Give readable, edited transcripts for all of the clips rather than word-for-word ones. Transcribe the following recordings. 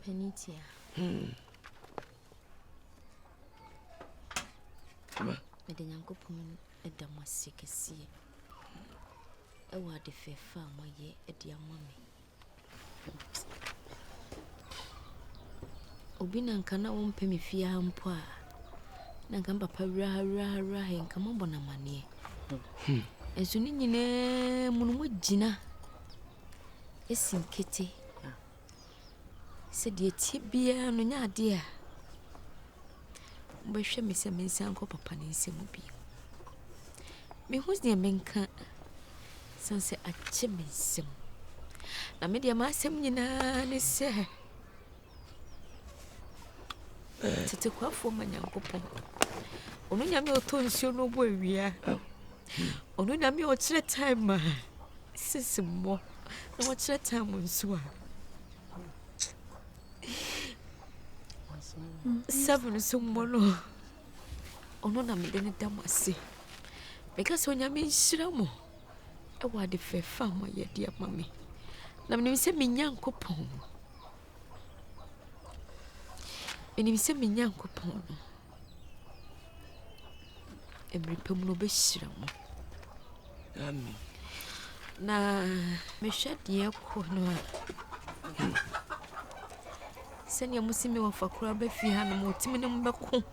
Penitia. Mede Nyankopɔn ɛda mo ase kɛseɛ. Ɛwɔ ade fɛfa a moyɛ ɛde ama me. Obi na nka na wompɛ me fie ha mpo a na nka papa wura he nka mabɔ na maneɛ. Ɛnso ne nyinaa mu no mo gyina esi nkete. Sɛ deɛ tie biara no nya ade a mbɛhwɛ me sɛ mensan kɔ papa ne nsɛm bi. Me hu sɛ menka san sɛ akye me nsɛm. Na me deɛ ma asɛm nyinaa ne sɛ tete kwafo ma Nyankopɔn. Ono nyame ɔtɔ nsuo no bɔ awia. Ono nyame ɔkyerɛ time a sisimmo na ɔkyerɛ time nso a 7 so mono. Ono na me de ne dam ase. Because onyame nhyira mo. Ɛwɔ ade fɛfa mo yɛ de ama me. Na me sɛ me Nyankopɔn. Menim sɛ me Nyankopɔn no. Emripam no be hyira mo. Amen. Na me hwɛ deɛ kɔ no a. Sɛnea musimi wɔ fakora ba fi ha no motimi ne mbɛko.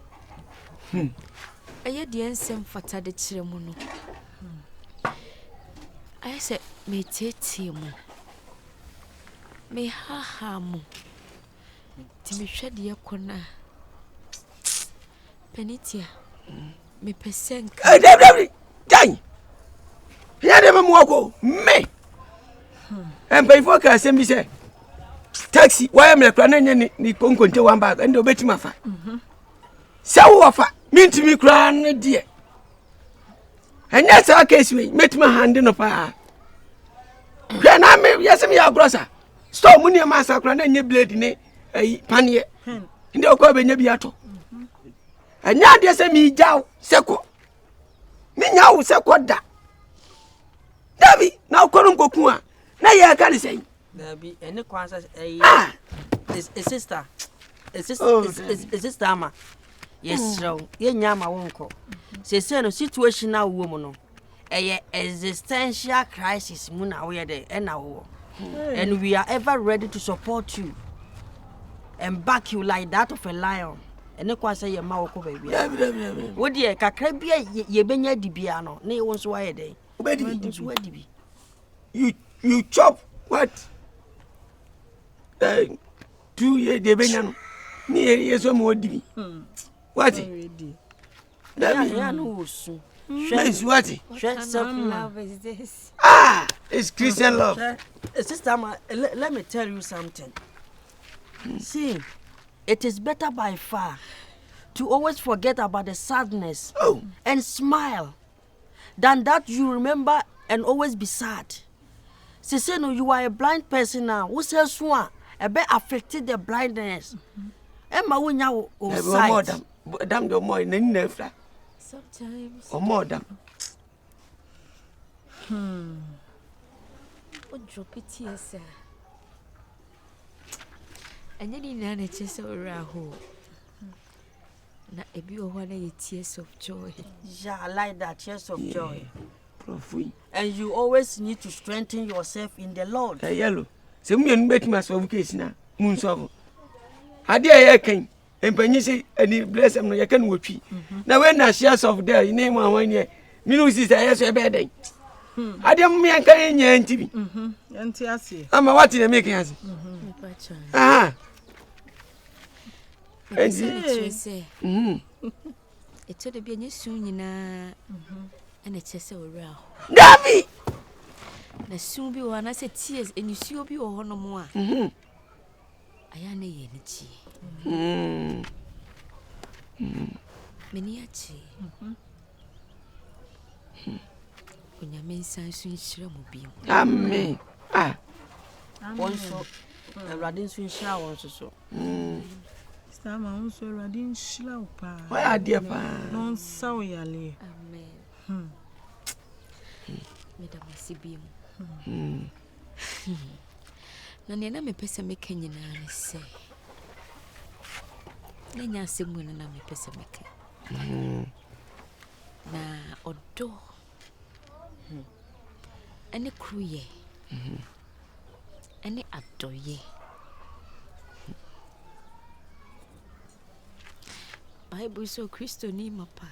Ɛyɛ deɛ nsɛm fata de kyerɛ mu no. Ayɛ sɛ me tete mu. Me haha mu. Ti me hwɛ deɛ kɔ na. Penitia. Me pesenka. David. Dai. Ya de me mo me. Pay for ka asɛm bi sɛ taxi why me kra na nya ni konkonte one bag and obeti mafa. Sɛ wo fa mintimi kra ne de. Anya sa case we metima hande no pa. Hwɛ na me yesem ya grosa. Store mu ne ma sakra na nya blade ne panie. Ndi okɔ be nya bi ato. Anya de sɛ mi jaw seko. Mi nya wo seko da. Dabi na okɔrum koku a na ye ka ne sɛ. Dabi ene kwansa a sister. A sister ama. Yes, so ye nya ma wonko. Se no situation na wo mu no. Eye existential crisis mu na wo ye de na wo. And we are ever ready to support you and back you like that of a lion. Ene kwansa ye ma wo ko ba bia. Wo de kakra bia ye benya di bia no. Na ye won so wa ye de. You chop what? 2 years de benya no. Ni ye so mo dibi. What? Yeah, no so. What? Self-love is this? It's Christian love. Sister, let me tell you something. See, it is better by far to always forget about the sadness and smile than that you remember and always be sad. See, no, you are a blind person now. Who says one? A bit affected the blindness. Emma, when you sight. Damn the more in the Sometimes. Or more damn. What drop it here, sir? And then in an chest or raho. Na ebi o one tears of joy. Yeah, I like that, tears of joy. Profi. And you always need to strengthen yourself in the Lord. Yellow. So me and bet myself case now. Moon so. Ade aye kan. Empanyi se ani bless am no ye kan wotwi. Na when na shares of there in name one year. Me no see say so e be den. Ade me an kan nya ntibi. Enti ase. Ama what na make ase. Say. It's the be any soon yina. And it's just a row. Davi! Na soon be one I said tears and you see obi or no more. I am a energy. Miniachi. When your men sign soon shremobi. Amen. Also, a radin swing shower also. Sama unso radin shlau pa. Why are dear pa? Non sawyale. Amen. Madam Sibium. Na nena me pesa me kenya na say. Nenya asɛm no na mepɛ sɛ meka. Na ɔdɔ ɛne kruye ɛne adɔye Bible so Kristo ni mapa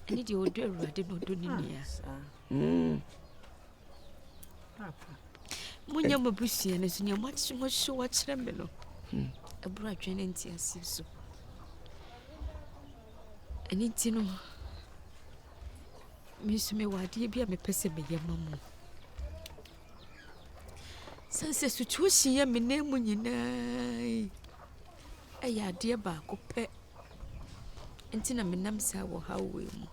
ɛne deɛ ɔdɔ Awurade no ɔdɔ ne nua. Munya mabusua no so nea moakye wakyerɛ me no ɛboro adwene nti ase so ɛne nti no mesu me wadeɛ bi a mepɛ sɛ meyɛ ma mo sɛ situation yɛ me na mu nyinaa ɛyɛ adeɛ baako pɛ nti na menam saa wɔ hawwe mu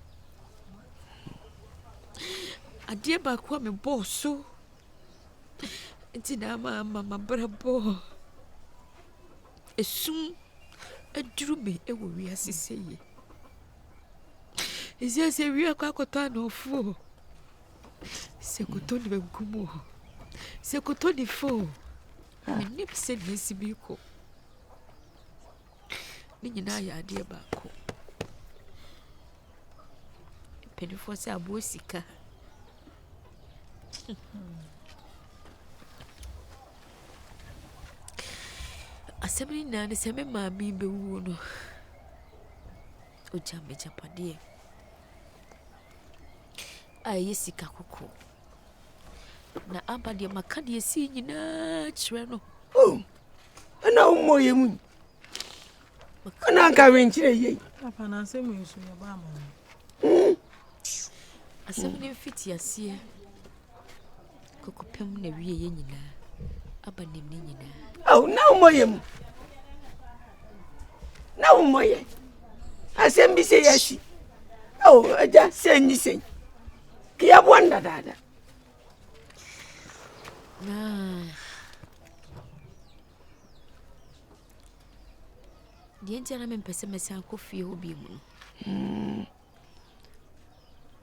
adeɛ baako a mebɔɔ so nti na ama mabrabɔ esum aduru me ɛwɔ wiase sɛ yɛ Isi se wia kwa kota no fu. Se koto ni benkumo. Se koto ni fo. Me nip se nesi biko. Ni nyina ya ade ba ko. Penifo se abo Sika. Asɛmni na ne se me maami be wu no. O jambe japade. Aye Sika koko. Na aba de maka de si nyina kyerɛ no. Oh. Ana umoye mu. Ana nka wenkyerɛ ye. Papa na asɛm yi so ya ba ma. Asɛm ne fiti aseɛ. Koko pem na wie ye nyina. Aba nem ne nyina. Oh, na umoye mu. Na umoye. Asɛm bi se yashi. Oh, aja senyi sen. Kia bwanda dada. Na. Deɛ ntia na mempɛ sɛ mɛsan kɔ fie hɔ bi mu no.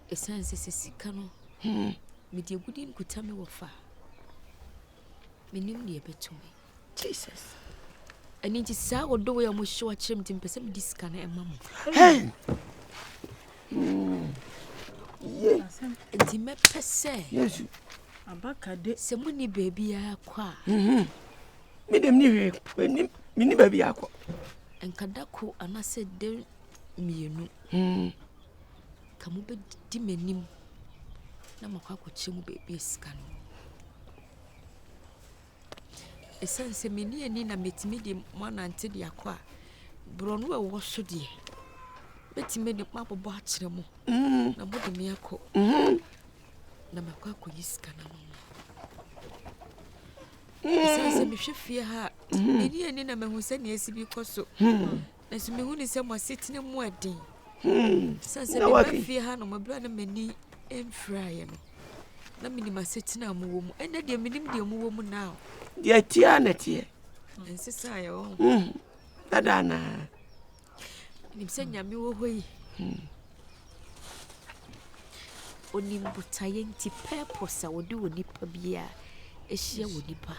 Ɛsan sɛ Sika no. Mede agudi nkuta me wɔ fa. Menim deɛ bɛto me. Jesus. Ɛne nti saa ɔdɔ wɔ a mo hyew akyerɛ me nti mpɛ sɛ mede sika no ɛma mo. Hey. Nti mɛpɛ sɛ Yesu. Abaka de sɛ mo ni baabi akɔ a. Medem ni hwe. Mini baabi akɔ. Nkadako anasɛ de mienu. Ka mo bɛdi m'anim na makɔ akɔkyerɛ mu baabi sika no. Ɛsan sɛ meni ani na metimi de mo anante de akɔ a borɔno a ɛwɔ so deɛ betimi de mabobɔ akyerɛ mo na mo de me akɔ na makɔ akɔyi sika na mo. Ɛsan sɛ mehwɛ fie ha meni ani na mehu sɛ ne asi bi kɔ so na so mehu ne sɛ mo asetena mu aden. Ɛsan sɛ meba fie ha no mabra na mani ɛmfiraeɛ no na menim asetena mo wɔ mu ɛnɛ deɛ menim deɛ mo wɔ mu now. Dia tia na tie. Nsesa ya o. Dada na. Nim sɛ nyame wɔ hɔ yi. Onim botaye nti purpose a wode wɔ nipa bia ɛhyia wɔ nipa.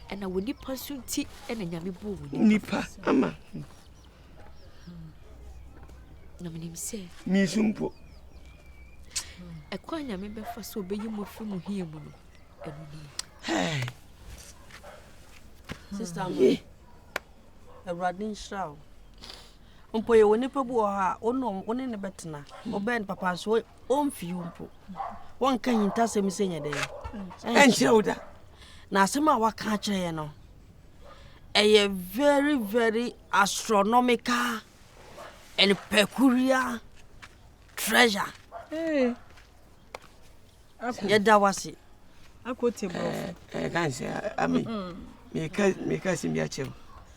Ɛna wɔ nipa so nti ɛna nyame bɔ wɔ nipa ama. Na menim sɛ Mi sumpo. ɛkwa nyame bɛfa so obeyi mo fi mo hia mu no. Ɛno ni. Hey. Sister me. Awurade nhyira wo. Mpo ye woni pa bu ha, ono woni ne betena. Oben papa so omfi mpo. Won kan yinta sɛm sɛnya dɛ. Enkyerɛ wo da. Na asɛm a waka kyerɛ ye no. Ɛyɛ very very astronomical and peculiar treasure. eh Yɛda wase. akote bro. Kan sɛ ami. Meka simbi akyɛw.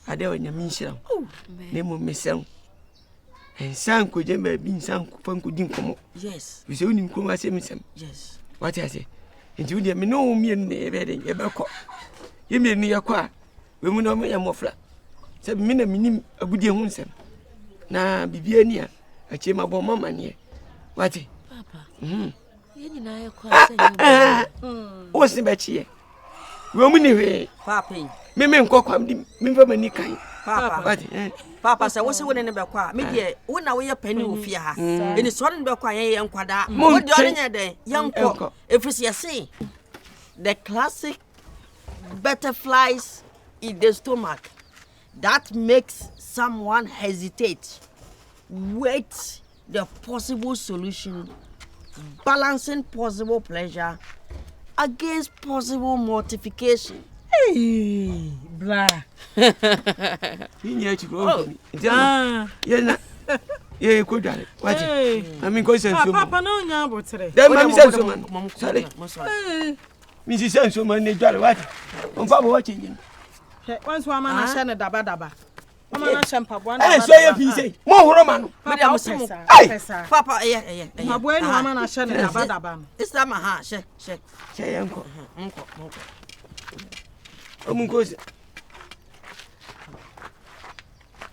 Ade wa nyame nhyira wo. Na mo mesɛw. Ensan ko jemba bi nsan ko fanko din komo. Yes. Bi se unim ko asɛm. Yes. What I say? Nti wo de me no mie ne ebe de ebe kɔ. Ye mie ne yakɔ a we mu no me ya mofla. Sɛ me na minim agudie ho nsɛm. Na bibia ni a akyɛ ma bɔ mama ne. What? Papa. Ye nyina yɛ kɔ asɛ. Wo se ba kyie. We mu ni hwe. Papa. Me nkɔ kwam di me fa mani kan. Papa say wose woni ne be kwa me de wo na wo ye pani wo fie ha eni so ne be kwa ye nkwada wo de ore nya de yanko efisi yesi the classic butterflies in the stomach that makes someone hesitate wait the possible solution balancing possible pleasure against possible mortification. Hey, blah. Yenya chiko. Yena. Ye ko dare. What? I mean question so. Papa no nya abotre. Dem ma mi senso man. Sorry. Mi si senso man ne dare what? On fa bo watch ngin. Once wa ma na hye ne daba. Mama na hye mpaboa na. So ye fi say. Mo horo ma no. Me dem so. Papa eh. Mpaboa no ma na hye ne daba no. It's that ma ha, she. She yanko. Nko. Omunkosi.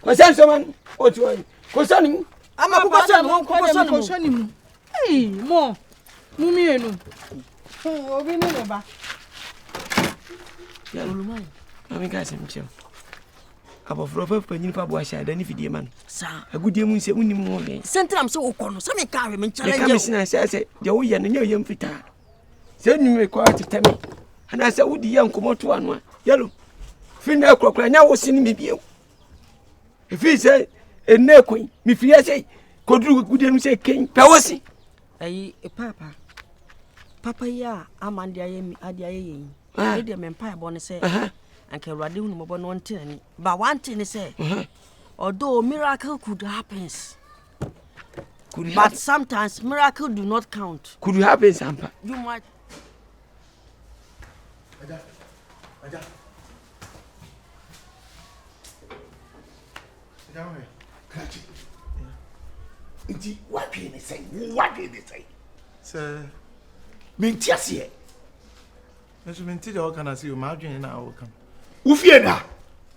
Ko senso man. O tu an. Ko sani. Ama ko sani mu. Hey, mo. Mu mienu. Obi ni ba. Ya lulumai. Ami ka sem chio. Abofro papa nyi pa bo ahia da ni fidie man. Sa. Agudie mu nse unim mo me. Sentram se okono, se me ka we me challenge. Ka me sina se de wo ye no nya yem fita. Se nime ko atetame. Ana se wudi ye nkomoto anu a. Yalo. Fina krokra nya wo sini me biem. Efi se enne kun mi fiye se koduru gudie mu se ken. Pa wo si. Ayi papa ya amande aye mi ade aye yin. E de me mpa ebo ne se. Anke Rwade hu mo bo no ntani. But one thing is say although miracle could happen. But sometimes miracle do not count. Could happen sampa. You might Aja. Kachi. Inti what do you say? What did they say? Sir, Mintiasie. Mr. Minty, all can I see you margin in our come? Ufiena.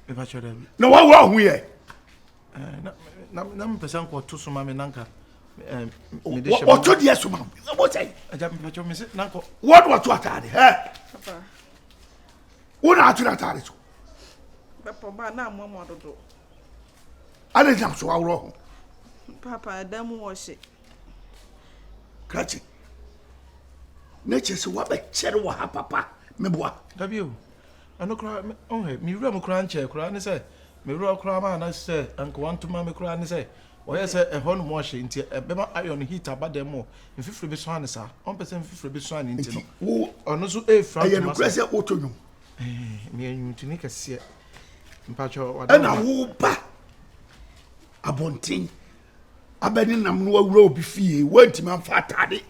If I should have. No one wrong here. Nam percent or two summa nanka. What told you, Suma? What say? I jump at your miss Nanko. What was what I had? Papa. What are you not at it? Papa na mo mo do. I didn't know so wrong. Papa Adamu wash it. Kachi. Nature so what a cherry wa papa. Meboa. W. I no cry. Oh, me room cranch, cry and say, me roll crama and I say, Uncle want to mammy cry and say, well, yes, a horn washing into a bema iron heater, but them more. In 50 be swan, sir. 1% 50 be swan into no. Or no so a front. I am pressure auto. Me and you to make a seat. Pacho, and I will back. A bonting. I bet in a more row before went him and fat daddy.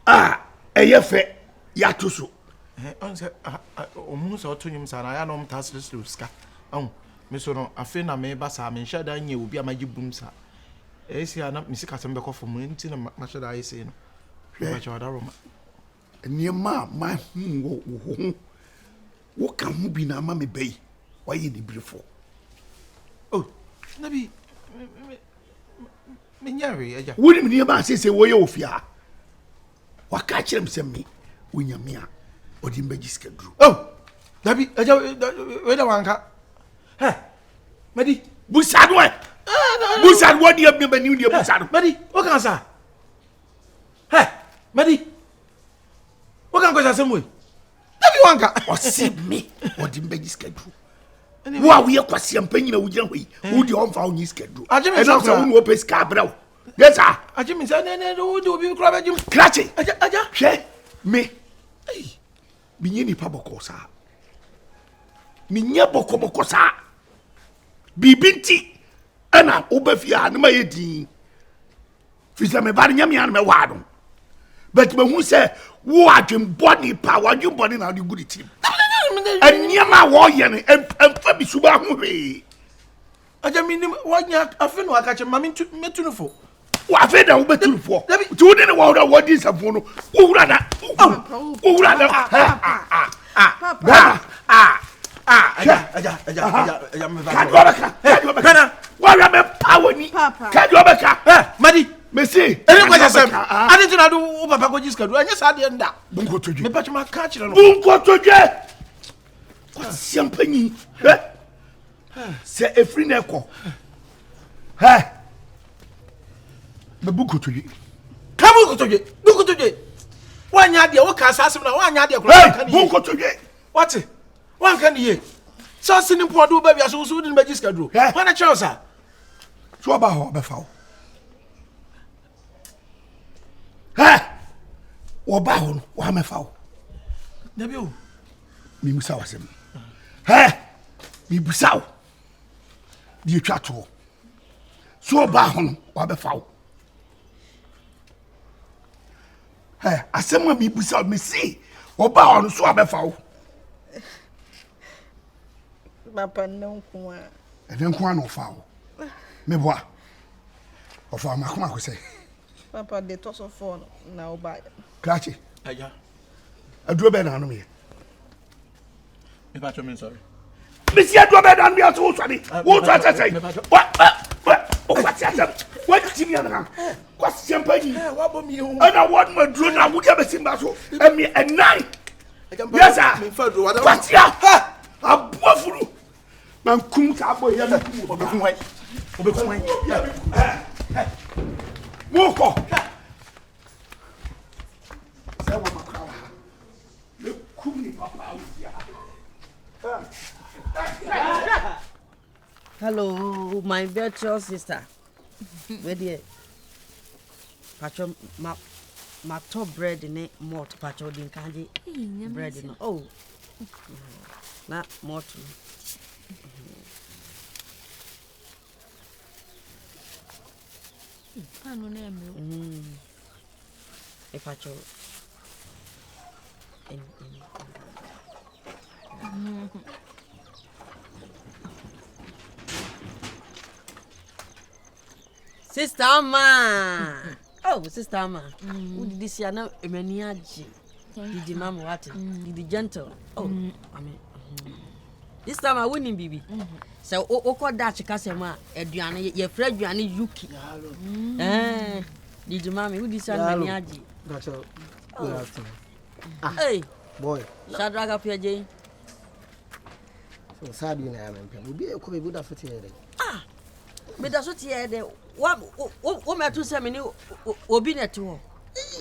Ah, a yefe yatusu. Almost or 2 years, and I am taskless to ska. Oh, Miss Ono, I feel I may pass. I mean, shut down you will be a magic boom, sir. I see I'm not Miss Cassenbeck for Muntin and much that I say. Near ma, my what can you be now, Mammy Bay? Why you the beautiful? Oh, maybe. Minyari, wouldn't near my say, way off ya. What catch them send me when you're mere or the magic drew. Oh, that be a wanka. Hey, Medi, Busad what? Busad what do you have new dear Busad? Medi, what can I say? Hey, Medi, what can I go some way? That be wanka. Or see me or the magic drew. Why we are quasi and penny with your way? Who the unfound his schedule? I just don't know Scarborough. Yes, sir. I just said, no, do be crab at you. Cratching. Aja, me. Bini Pabocosa. Minya Bocomocosa. Bibinti. Anna Obefia and my dean. Fisame Barnyami and my wardon. But when who say, what in body power, you body now you good team. And near my warrior and Fabi Subahu. I just mean, what I feel like I catch a mammy to me to for. What I fed over to for? Two didn't water what is a phone. Who ran that? Who ran that? Maddy, Messi, I didn't do Papa Gojiska. I just had the end up. Bungo to you, but my catcher. Bungo to you. What's champagne? Se efri na ekọ. Ha. Be bukutoye. Kamu kutoje. Wanya de wo ka asase na wanya de kro Hey, kan ye. bukutoye. What? Wan kan ye. So sini po do ba bia so so di magic dro. Wana chance. So ba ho be fa wo. Ha. Wo ba ho no, wa me fa wo. Dabi o. Mi musa wasem. Ha. Mi busa wo. Di etwa to. So ba ho no, wa be fa wo. Ha, asem ma mi busa me si. Wo ba ho no so wa be fa wo. Papa no kwa. Ede nko ana ofa wo. Me boa. Ofa ma kuma ko say. Papa de toss of phone na oba. Krachi. Aya. Aduro be na anu me. Me pa me sorry. Me si aduro be na anu me so swani. Wo so asese. What ya? What you see na? Kwa champagne. Wa bo mi o. Ana won ma duro na wo dia be simba so. Emi enai. Yes sir. Me fa do wa da. What ya? Ha! Abofuru. Man kum ka boy ya me kum. Obekun wan. Moko. Say what ma krawa. Me kum ni papa ya. Hello, my virtual sister. Where dear? Patcho, my top bread in it, malt patcho, din candy bread in. Oh, not malt. I don't know. If patcho. Sister Amma. Oh, Sister Amma. Who did this year now? Emeniaji. Did the mama what? Did the gentle? Oh, I mean. This time I winning, baby. So, Oko Dutch Casema, Edriana, your friend Gianni Yuki. Did the mammy who this year? Emeniaji. That's all. Good afternoon. Hey, Boy, Shadrach up here, Jay. so sad you know, we'll be a good afternoon. But that's what here. What may I do? Say, me will be at all.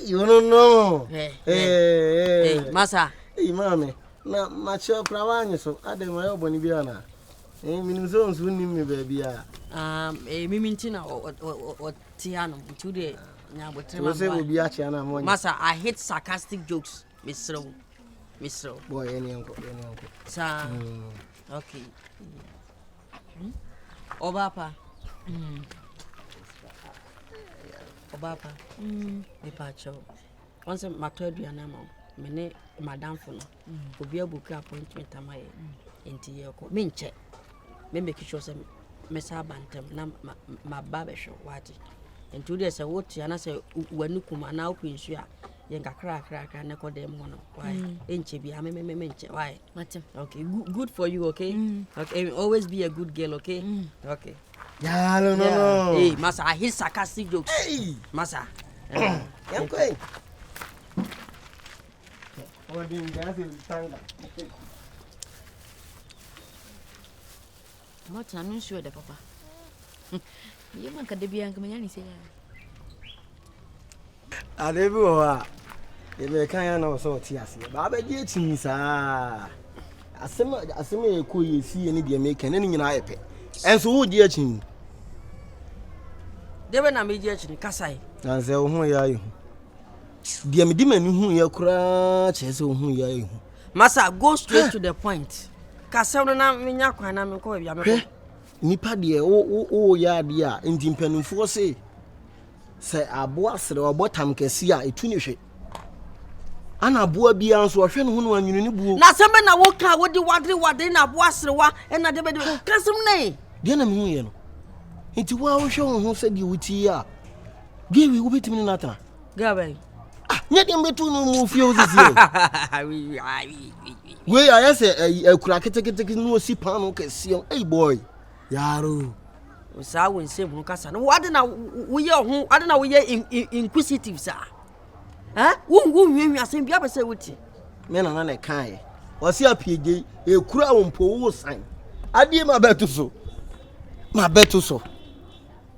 You don't know. Hey, Massa. Hey, mammy. Now, mature Pravani, so I did my own Bonibiana. Minimums winning me, baby. A Mimintina or Tiano today. Now, but will be actually an among Massa, I hate sarcastic jokes, Miss Rowe. Miss Rowe. boy, any uncle. Sir, okay. Obapa. Obapa. Departure. Once my third year now, mene madam for no. Obi a book appointment am I into your co. Minche. Me make sure say mesa bantam na my barber show what. And 2 days ago, Tiana say when you come now queen sure. Yenga crack and echo them one. Why? Ain't you be a menche? Why? Okay, good for you, okay? Okay, always be a good girl, okay? Okay. Yeah, no. Hey, Massa, I hate sarcastic jokes. Hey, Massa. I'm going. Oh, didn't stand up. What I'm not sure, Papa. You man can be Uncle Manny say. I never you can't know so tears. Baba getting sir. As some could see any dear making any in ipe. And so would you chin? They were not mediation, Kassai. And say, who are you? Dear me, demon who you crouch as who you. Massa, go straight to the point. Cassandra, Minak, and I'm calling you. Nipa dear, oh, ya dear, in Timpen for say a boss or bottom can see a tunish. Anna boa be answer a friend who you knew. Now, somebody walk out with the water in a boisseroa and I never do. Cassam nay. Dear me, into wow show who said you would see ya. Give you with me, Nata. Gabby. Let him be too no more feels this year. Where I say a crack take no see panel can see on a boy. Yaro. So I will say, Mucassan. What we are who I don't know we are inquisitive, sir. Huh? Who me as in Biaba say with you? Men are not a kind. Was your PJ a crown poor sign? Adie ma beto so. Ma beto so.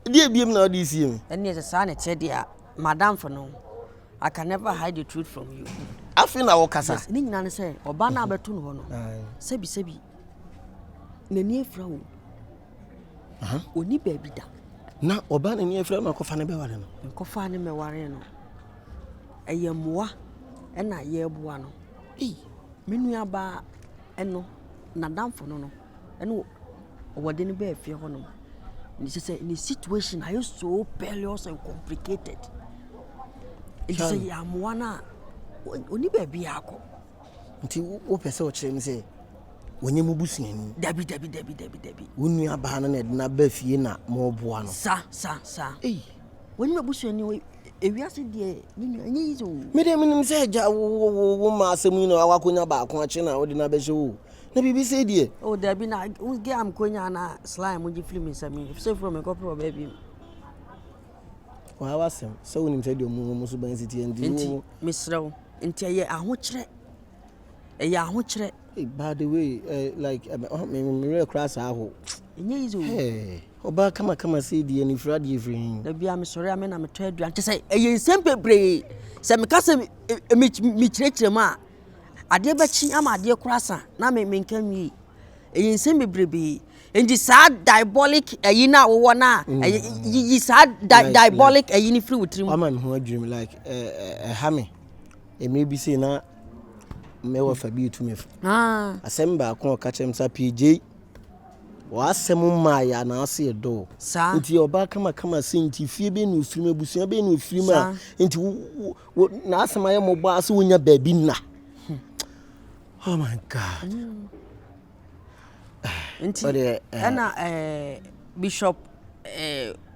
Die biem na odi sie me. And yes, a son, it's said, Madame for no. I can never hide the truth from you. Afi na wo kasa. Yes, ni nyina say, oba na beto no no. Sebi. Na ni efra wo. Oni baby da. Na oba na ni efra na kofa na be ware no. Kofa na me ware no. Eye moa e na ye boa no. Menu aba eno na damfo no no. Eno owode ni be afie ho no. Ni say in the situation are so perilous and complicated. It say ya moa na oni baby akọ. Nti wo pese o kire mi say wonye mubusuani. Dabi. Wonu aba na na ba fie na mo boa no. Sa. Wonye mubusuani ewiase de ni anye yizo. Me dem nim say ja wo ma asem no awakonya ba ako ache na wo de na be hye wo. Na bibi say die. Oh dabi na ge am konya na slime uji film sami. Say from a couple of baby. Wa wasem so wonim say de mu so ban city ndi. Misraw. Nti ye ahokire. Ahokire. By the way, like me real class aho. Enye yizo. Hey, oba kama say die ni fra die frin. Da bia me sori ame na me to aduan te say eye nsem bebre. Se me ka se me kirekire ma ade ba chi ama ade kurasa na me nkan wi. Eye nsem bebrebe. Endi sa diabolic eyi na wo na yi sa diabolic eyi ni free witrim. Ama me ho adwum like hame. Emi bi say na me wa fa bi tu me. Asem ba ko ka chem sa PJ. Wa asem ma ya na ase do. Nti oba kama senti fie be no firi mabusua be no firi ma. Nti na asem aye mo ba ase wonya baabi na. Oh my God. Nti na Bishop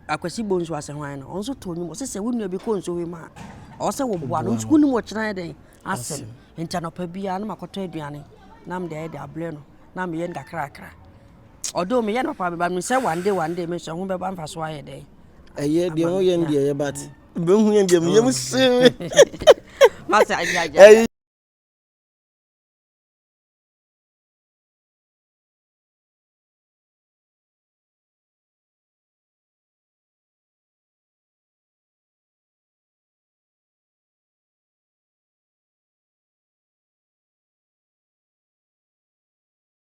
Akwasi Bonzo ase hwan no. Onso to nyum se wonu bi ko nso we ma. O se wo boa no nsu ni mo kira den asem. Nti na pa bia na makoto aduane. Na me de able no. Na me ye ngakrakra. Odo me ye no pa be say one day me so ho be ba mfa so aye den. Eye de o ye ndie ye bat. Be hu ye ndie me ye mu se. Masa ajaja.